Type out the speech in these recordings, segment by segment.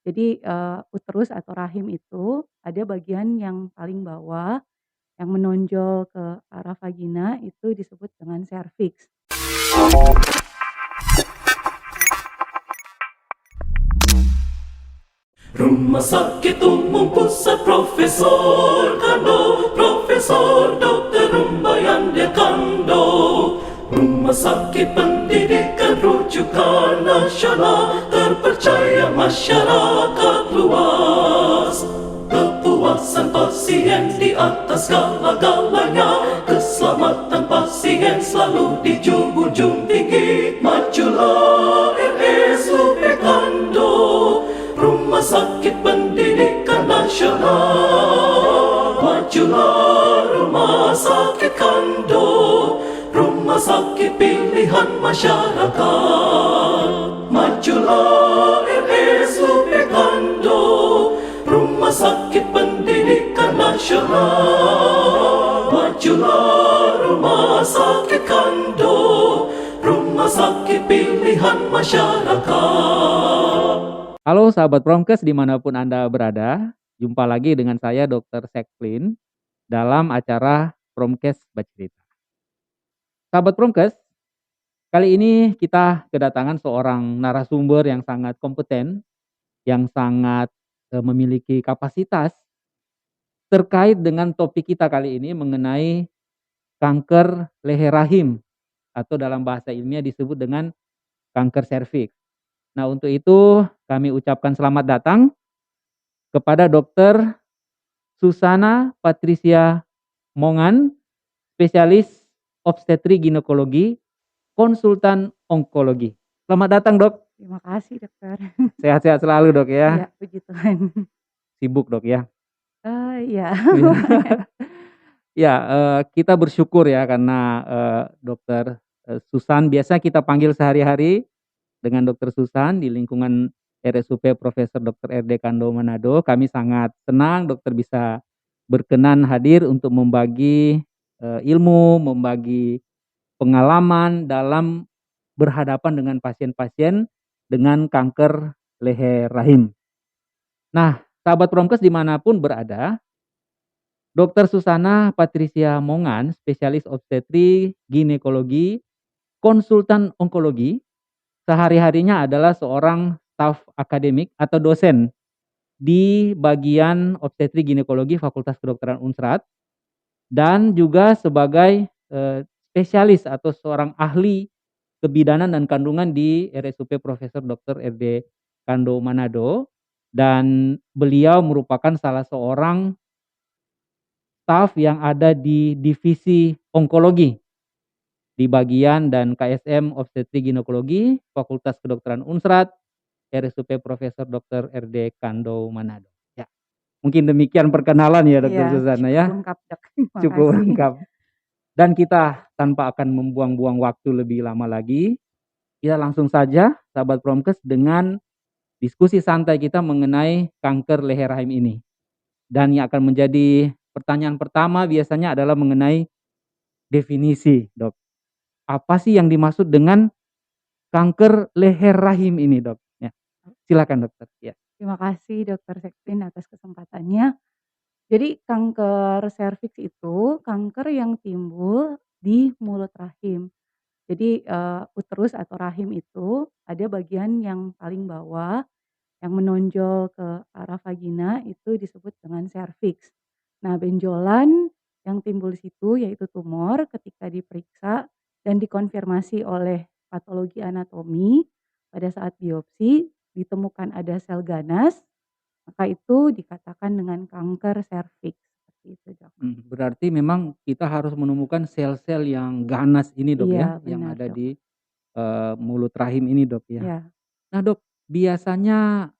Jadi, uterus atau rahim itu ada bagian yang paling bawah yang menonjol ke arah vagina itu disebut dengan serviks. Rumah Sakit Umum Pusat Profesor Dr. Rumbayan Kando. Rumah Sakit Pendidikan Rujukan Nasional, terpercaya masyarakat luas. Kepuasan pasien di atas segala-galanya, keselamatan pasien selalu dijunjung tinggi. Majulah RSUP Kando, Rumah Sakit Pendidikan Nasional. Majulah Rumah Sakit Kando, rumah sakit pilihan masyarakat. Majulah RSUP Kando, Rumah Sakit Pendidikan Nasional. Majulah Rumah Sakit Kando, rumah sakit pilihan masyarakat. Halo sahabat Promkes dimanapun Anda berada, jumpa lagi dengan saya Dr. Seklin dalam acara Promkes Bercerita. Sahabat Promkes, kali ini kita kedatangan seorang narasumber yang sangat kompeten, yang sangat memiliki kapasitas terkait dengan topik kita kali ini mengenai kanker leher rahim atau dalam bahasa ilmiah disebut dengan kanker serviks. Nah, untuk itu kami ucapkan selamat datang kepada Dr. Susana Patricia Mongan, spesialis obstetri ginekologi, konsultan onkologi. Selamat datang, Dok. Terima kasih, dokter. Sehat-sehat selalu, Dok ya. Iya, puji Tuhan. Sibuk, Dok ya. Iya. Ya, kita bersyukur ya karena Dokter Susan biasa kita panggil sehari-hari dengan Dokter Susan di lingkungan RSUP Profesor Dr. RD Kando Manado. Kami sangat senang dokter bisa berkenan hadir untuk membagi ilmu, membagi pengalaman dalam berhadapan dengan pasien-pasien dengan kanker leher rahim. Nah, sahabat Promkes dimanapun berada, Dr. Susana Patricia Mongan, spesialis obstetri ginekologi, konsultan onkologi, sehari-harinya adalah seorang staf akademik atau dosen di bagian obstetri ginekologi Fakultas Kedokteran Unstrat dan juga sebagai spesialis atau seorang ahli kebidanan dan kandungan di RSUP Profesor Dr. RD Kando Manado, dan beliau merupakan salah seorang staf yang ada di divisi onkologi di bagian dan KSM obstetri ginekologi Fakultas Kedokteran Unstrat RSUP Profesor Dr. RD Kando Manado. Ya, mungkin demikian perkenalan ya Dr. Iya, Susana cukup ya. lengkap, Dok. Terima Cukup kasih. lengkap. Dan kita tanpa akan membuang-buang waktu lebih lama lagi, kita langsung saja sahabat Promkes dengan diskusi santai kita mengenai kanker leher rahim ini. Dan yang akan menjadi pertanyaan pertama biasanya adalah mengenai definisi, Dok. Apa sih yang dimaksud dengan kanker leher rahim ini, Dok? Ya, silakan dokter. Ya. Terima kasih Dokter Seklin atas kesempatannya. Jadi kanker serviks itu kanker yang timbul di mulut rahim. Jadi, uterus atau rahim itu ada bagian yang paling bawah yang menonjol ke arah vagina itu disebut dengan serviks. Nah, benjolan yang timbul di situ yaitu tumor ketika diperiksa dan dikonfirmasi oleh patologi anatomi pada saat biopsi ditemukan ada sel ganas, maka itu dikatakan dengan kanker serviks, seperti itu, Dok. Berarti memang kita harus menemukan sel-sel yang ganas ini, Dok Iya, ya, yang benar, ada Dok. di mulut rahim ini, Dok ya. Iya. Nah, Dok, biasanya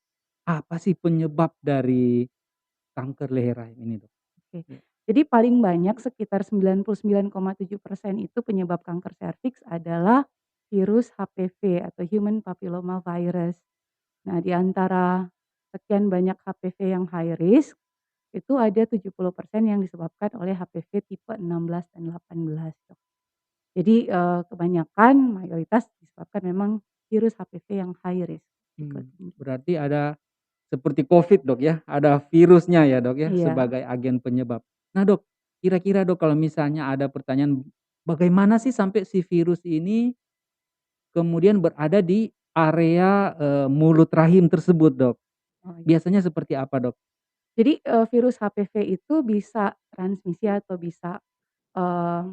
apa sih penyebab dari kanker leher rahim ini, Dok? Oke. Ya. Jadi paling banyak sekitar 99,7% itu penyebab kanker serviks adalah virus HPV atau Human Papilloma Virus. Nah, di antara sekian banyak HPV yang high risk, itu ada 70% yang disebabkan oleh HPV tipe 16 dan 18, Dok. Jadi, kebanyakan mayoritas disebabkan memang virus HPV yang high risk, risiko tinggi. Berarti ada seperti Covid, Dok, ya, ada virusnya ya, Dok, ya, Iya. sebagai agen penyebab. Nah, Dok, kira-kira, Dok, kalau misalnya ada pertanyaan, bagaimana sih sampai si virus ini kemudian berada di area, mulut rahim tersebut, Dok? Oh, iya. Biasanya seperti apa, Dok? Jadi, virus HPV itu bisa transmisi atau bisa,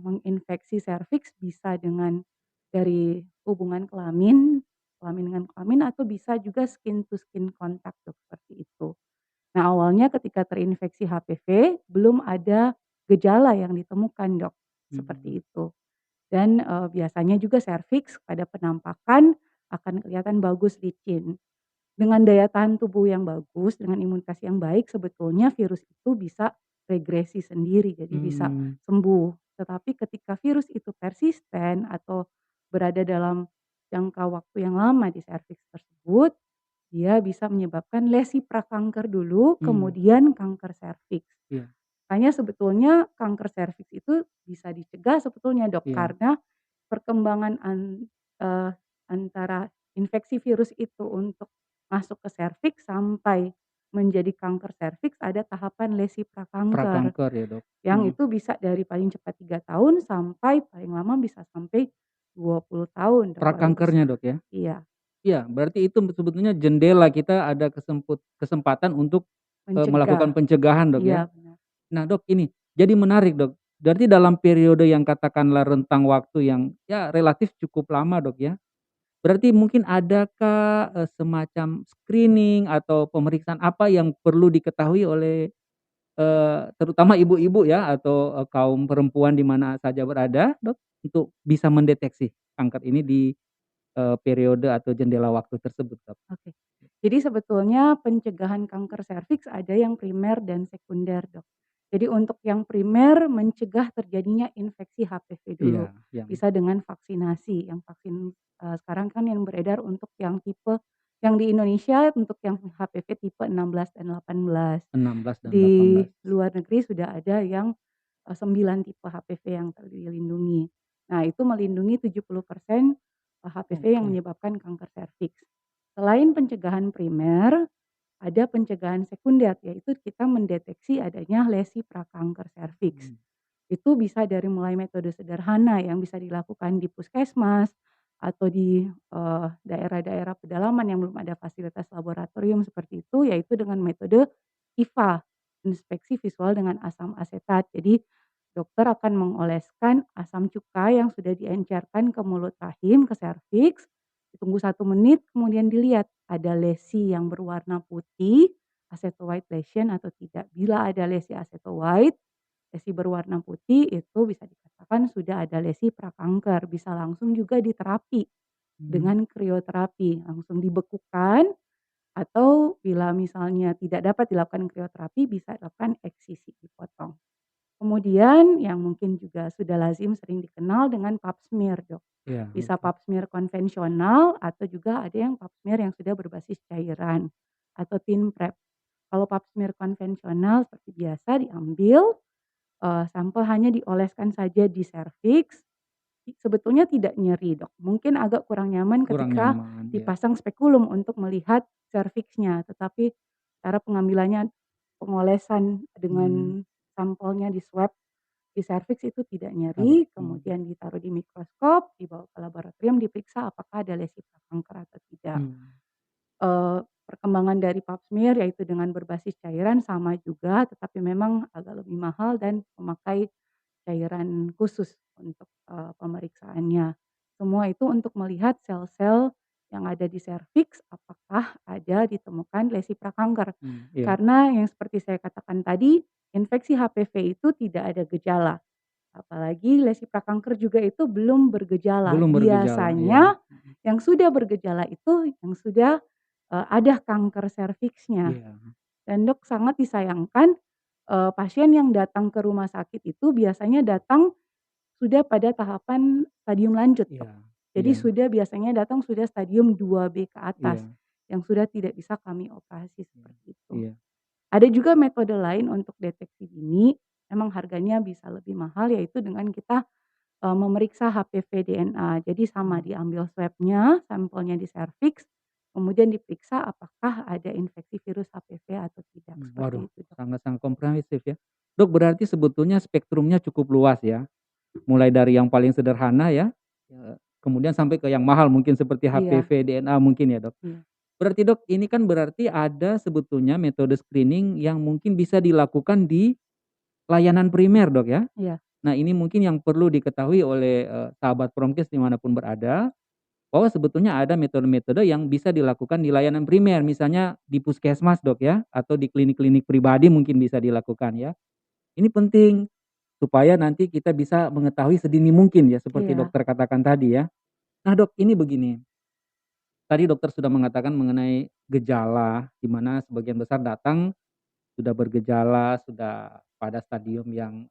menginfeksi serviks bisa dengan dari hubungan kelamin, kelamin dengan kelamin atau bisa juga skin to skin contact, Dok, seperti itu. Nah, awalnya ketika terinfeksi HPV belum ada gejala yang ditemukan, Dok, Mmm, seperti itu. Dan, biasanya juga serviks pada penampakan akan kelihatan bagus, licin. Dengan daya tahan tubuh yang bagus, dengan imunitas yang baik, sebetulnya virus itu bisa regresi sendiri, jadi bisa mmm, sembuh. Tetapi ketika virus itu persisten atau berada dalam jangka waktu yang lama di serviks tersebut, dia bisa menyebabkan lesi prakanker dulu, mmm, kemudian kanker serviks. iya, Makanya sebetulnya kanker serviks itu bisa dicegah sebetulnya, Dok, iya, karena perkembangan antara infeksi virus itu untuk masuk ke serviks sampai menjadi kanker serviks ada tahapan lesi prakanker, prakanker ya, Dok? yang Mhm, itu bisa dari paling cepat 3 tahun sampai paling lama bisa sampai 20 tahun, Dok, baru bisa. prakankernya, Dok, ya? Iya, Iya, berarti itu sebetulnya jendela kita ada kesempatan untuk, mencegah. melakukan pencegahan, Dok, Iya, ya? benar. Nah, Dok, ini jadi menarik, Dok. Berarti dalam periode yang katakanlah rentang waktu yang ya relatif cukup lama, Dok, ya. Berarti mungkin adakah, semacam screening atau pemeriksaan apa yang perlu diketahui oleh, terutama ibu-ibu ya atau, kaum perempuan di mana saja berada, Dok, untuk bisa mendeteksi kanker ini di, periode atau jendela waktu tersebut, Dok? Oke. Jadi sebetulnya pencegahan kanker serviks ada yang primer dan sekunder, Dok. Jadi untuk yang primer mencegah terjadinya infeksi HPV dulu, Iya, yang bisa dengan vaksinasi, yang vaksin, sekarang kan yang beredar untuk yang tipe yang di Indonesia untuk yang HPV tipe 16 dan 18. 16 dan Di 18. luar negeri sudah ada yang, 9 tipe HPV yang dilindungi. Nah, itu melindungi 70% HPV yang Oke. menyebabkan kanker serviks. Selain pencegahan primer, ada pencegahan sekunder, yaitu kita mendeteksi adanya lesi prakanker serviks. Mmm, Itu bisa dari mulai metode sederhana yang bisa dilakukan di puskesmas atau di, daerah-daerah pedalaman yang belum ada fasilitas laboratorium seperti itu, yaitu dengan metode IVA, inspeksi visual dengan asam asetat. Jadi dokter akan mengoleskan asam cuka yang sudah diencerkan ke mulut rahim, ke serviks, ditunggu 1 menit kemudian dilihat ada lesi yang berwarna putih, acetowhite lesion atau tidak. Bila ada lesi acetowhite, lesi berwarna putih itu bisa dikatakan sudah ada lesi prakanker, bisa langsung juga diterapi mmm, dengan krioterapi, langsung dibekukan atau bila misalnya tidak dapat dilakukan krioterapi bisa dilakukan eksisi, dipotong. Kemudian yang mungkin juga sudah lazim sering dikenal dengan pap smear, Dok. iya, Bisa betul. pap smear konvensional atau juga ada yang pap smear yang sudah berbasis cairan atau thin prep. Kalau pap smear konvensional seperti biasa diambil, sampel hanya dioleskan saja di serviks, sebetulnya tidak nyeri, Dok. Mungkin agak kurang nyaman Kurang ketika nyaman, ya. dipasang spekulum untuk melihat serviksnya, tetapi cara pengambilannya, pengolesan Mmm, dengan sampelnya di-swab di serviks itu tidak agak nyeri, mmm, kemudian ditaruh di mikroskop, dibawa ke laboratorium, diperiksa apakah ada lesi prakanker atau tidak. mmm, Perkembangan dari pap smear yaitu dengan berbasis cairan sama juga, tetapi memang agak lebih mahal dan memakai cairan khusus untuk, pemeriksaannya. Semua itu untuk melihat sel-sel yang ada di serviks apakah ada ditemukan lesi prakanker. iya, Karena yang seperti saya katakan tadi, infeksi HPV itu tidak ada gejala, apalagi lesi prakanker juga itu belum bergejala. belum bergejala, iya, Biasanya mhm, yang sudah bergejala itu yang sudah, ada kanker serviksnya. iya, Dan Dok sangat disayangkan, pasien yang datang ke rumah sakit itu biasanya datang sudah pada tahapan stadium lanjut, Dok. iya, Jadi iya, sudah biasanya datang sudah stadium 2B ke atas, iya, yang sudah tidak bisa kami operasi iya, seperti itu. iya, Ada juga metode lain untuk deteksi dini, memang harganya bisa lebih mahal yaitu dengan kita, memeriksa HPV DNA. Jadi sama mmm, diambil swab-nya, sampelnya di serviks, kemudian diperiksa apakah ada infeksi virus HPV atau tidak, Waduh, seperti itu, Dok. sangat-sangat komprehensif ya. Dok, berarti sebetulnya spektrumnya cukup luas ya, mulai dari yang paling sederhana ya, kemudian sampai ke yang mahal mungkin seperti Iya, HPV, DNA mungkin ya, Dok? iya, Berarti Dok, ini kan berarti ada sebetulnya metode screening yang mungkin bisa dilakukan di layanan primer, Dok, ya? iya, Nah, ini mungkin yang perlu diketahui oleh, sahabat Promkes dimanapun berada, bahwa sebetulnya ada metode-metode yang bisa dilakukan di layanan primer, misalnya di puskesmas, Dok, ya, atau di klinik-klinik pribadi mungkin bisa dilakukan ya. Ini penting supaya nanti kita bisa mengetahui sedini mungkin ya, seperti iya, dokter katakan tadi ya. Nah, Dok, ini begini, tadi dokter sudah mengatakan mengenai gejala, di mana sebagian besar datang sudah bergejala, sudah pada stadium yang,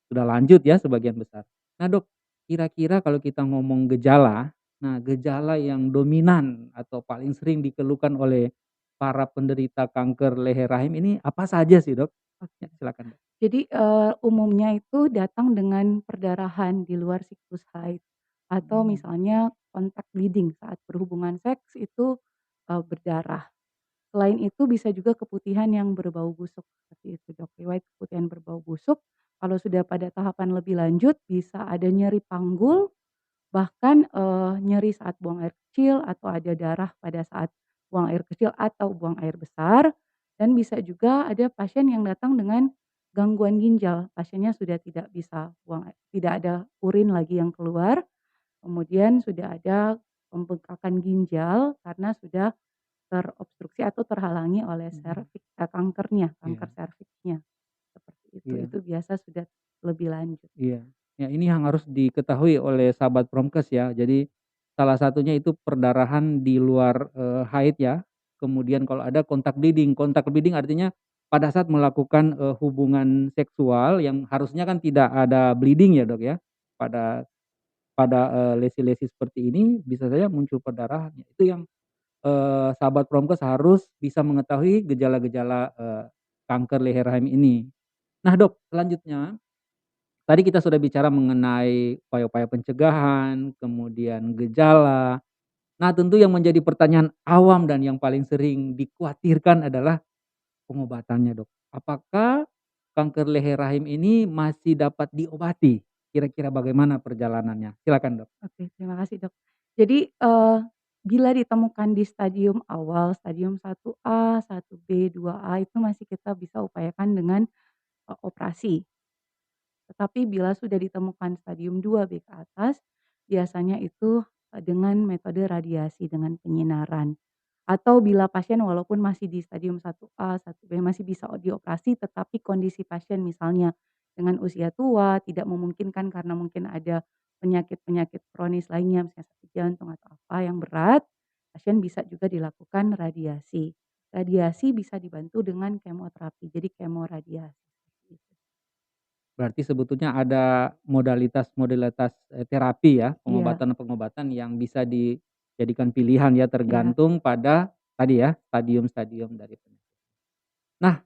sudah lanjut ya sebagian besar. Nah, Dok, kira-kira kalau kita ngomong gejala, nah gejala yang dominan atau paling sering dikeluhkan oleh para penderita kanker leher rahim ini apa saja sih, Dok? Ya, oke. silakan, Dok. Jadi, umumnya itu datang dengan perdarahan di luar siklus haid, atau Mhm. misalnya kontak bleeding saat berhubungan seks itu, berdarah. Selain itu bisa juga keputihan yang berbau busuk, seperti itu, Dok. Riwayat keputihan berbau busuk, kalau sudah pada tahapan lebih lanjut bisa ada nyeri panggul, bahkan, nyeri saat buang air kecil atau ada darah pada saat buang air kecil atau buang air besar, dan bisa juga ada pasien yang datang dengan gangguan ginjal. Pasiennya sudah tidak bisa tidak ada urin lagi yang keluar, kemudian sudah ada pembengkakan ginjal karena sudah terobstruksi atau terhalangi oleh Mhm. kankernya, kanker Iya, serviksnya, seperti itu. iya. Itu biasa sudah lebih lanjut. Iya. Ya, ini yang harus diketahui oleh sahabat Promkes ya. Jadi salah satunya itu perdarahan di luar, haid ya. Kemudian kalau ada kontak bleeding artinya pada saat melakukan, hubungan seksual yang harusnya kan tidak ada bleeding ya, Dok, ya. Pada pada, lesi-lesi seperti ini bisa saja muncul perdarahan. Ya, itu yang, sahabat Promkes harus bisa mengetahui gejala-gejala, kanker leher rahim ini. Nah, Dok, selanjutnya tadi kita sudah bicara mengenai upaya-upaya pencegahan, kemudian gejala. Nah, tentu yang menjadi pertanyaan awam dan yang paling sering dikhawatirkan adalah pengobatannya, Dok. Apakah kanker leher rahim ini masih dapat diobati? Kira-kira bagaimana perjalanannya? Silakan, Dok. Oke, terima kasih, Dok. Jadi, bila ditemukan di stadium awal, stadium 1A, 1B, 2A itu masih kita bisa upayakan dengan, operasi. Tetapi bila sudah ditemukan stadium 2B ke atas, biasanya itu, dengan metode radiasi, dengan penyinaran. Atau bila pasien walaupun masih di stadium 1A, 1B masih bisa dioperasi, tetapi kondisi pasien misalnya dengan usia tua, tidak memungkinkan karena mungkin ada penyakit-penyakit kronis lainnya, misalnya sakit jantung atau apa yang berat, pasien bisa juga dilakukan radiasi. Radiasi bisa dibantu dengan kemoterapi, jadi kemoradiasi, seperti itu. Berarti sebetulnya ada modalitas-modalitas, terapi ya, Iya, pengobatan-pengobatan yang bisa dijadikan pilihan ya, iya, tergantung pada tadi ya, stadium-stadium dari penyakit. Nah,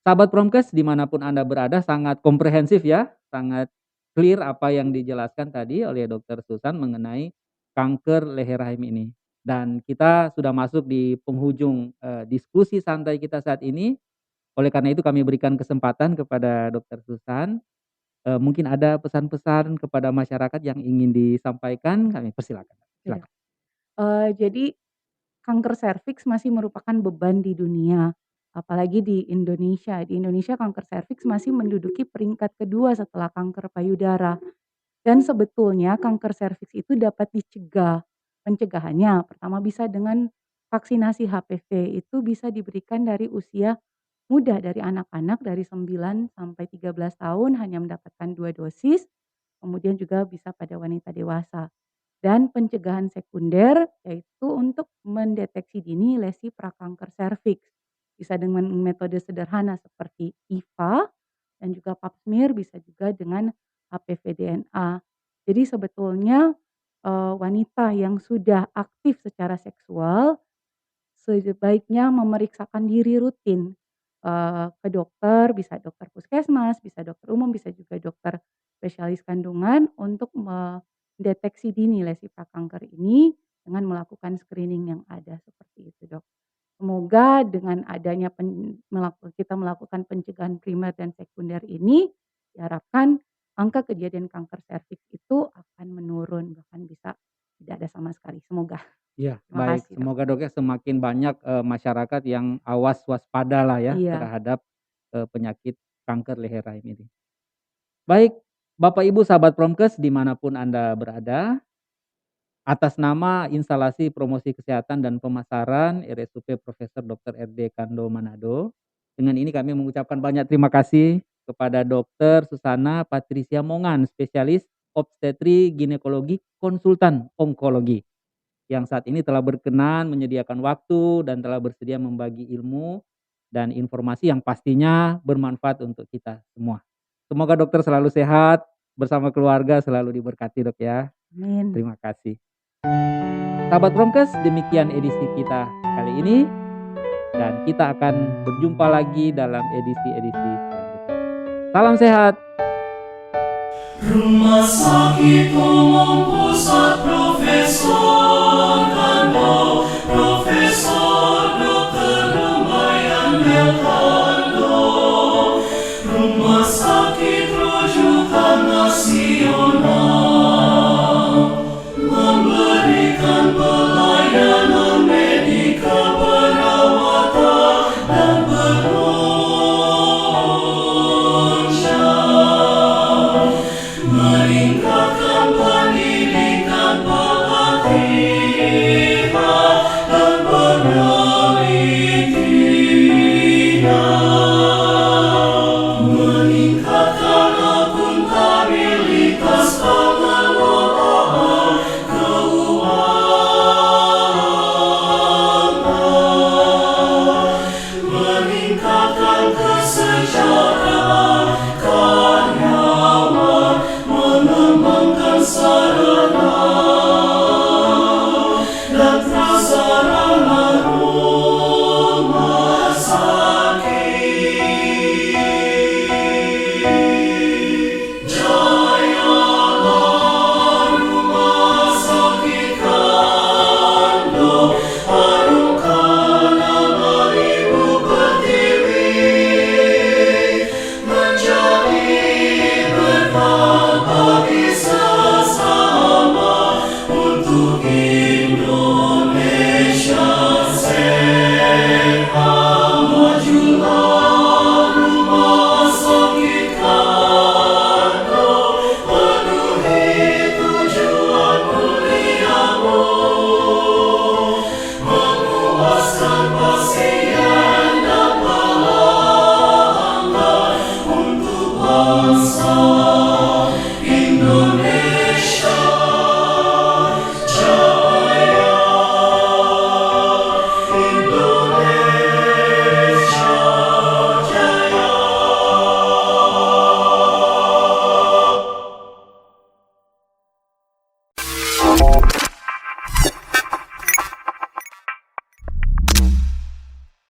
sahabat Promkes dimanapun Anda berada sangat komprehensif ya, sangat clear apa yang dijelaskan tadi oleh Dokter Susan mengenai kanker leher rahim ini. Dan kita sudah masuk di penghujung, diskusi santai kita saat ini. Oleh karena itu kami berikan kesempatan kepada Dokter Susan, mungkin ada pesan-pesan kepada masyarakat yang ingin disampaikan, kami persilakan. iya. Silakan. Jadi kanker serviks masih merupakan beban di dunia, apalagi di Indonesia. Di Indonesia kanker serviks masih menduduki peringkat kedua setelah kanker payudara. Dan sebetulnya kanker serviks itu dapat dicegah. Pencegahannya pertama bisa dengan vaksinasi HPV, itu bisa diberikan dari usia muda, dari anak-anak dari 9 sampai 13 tahun hanya mendapatkan 2 dosis, kemudian juga bisa pada wanita dewasa. Dan pencegahan sekunder yaitu untuk mendeteksi dini lesi prakanker serviks. Bisa dengan metode sederhana seperti IVA dan juga pap smear, bisa juga dengan HPV DNA. Jadi sebetulnya, wanita yang sudah aktif secara seksual sebaiknya memeriksakan diri rutin, ke dokter, bisa dokter puskesmas, bisa dokter umum, bisa juga dokter spesialis kandungan untuk mendeteksi dini lesi prakanker ini, dengan melakukan screening yang ada, seperti itu, Dok. Semoga dengan adanya kita melakukan pencegahan primer dan sekunder ini, diharapkan angka kejadian kanker serviks itu akan menurun, bahkan bisa tidak ada sama sekali, semoga. Iya, Terima baik. kasih, Dok. Semoga Dok ya semakin banyak, masyarakat yang awas waspada lah ya Iya. terhadap, penyakit kanker leher rahim ini. Baik, Bapak Ibu sahabat Promkes dimanapun Anda berada, atas nama Instalasi Promosi Kesehatan dan Pemasaran RSUP Profesor Dr. R.D. Kando Manado, dengan ini kami mengucapkan banyak terima kasih kepada Dr. Susana Patricia Mongan, spesialis obstetri ginekologi konsultan onkologi, yang saat ini telah berkenan menyediakan waktu dan telah bersedia membagi ilmu dan informasi yang pastinya bermanfaat untuk kita semua. Semoga dokter selalu sehat, bersama keluarga selalu diberkati, Dok ya. Amin. Terima kasih. Sahabat Promkes, demikian edisi kita kali ini, dan kita akan berjumpa lagi dalam edisi-edisi selanjutnya. Salam sehat. Rumah Sakit Umum Pusat Profesor Kando, Profesor Dr. Rumayan Belkando, Rumah Sakit Rujukan Nasional, memberikan pelayanan medik keperawatan dan penunjang, meningkatkan pendidikan pelatihan dan penelitian, meningkatkan akuntabilitas pengelolaan keuangan, meningkatkan kesejahteraan karyawan, mengembangkan sarana dan prasarana rumah sakit. Jayalah Rumah Sakit Kando, harumkan nama Ibu Pertiwi, menjadi berkat bagi sesama untuk Indonesia sehat. Majulah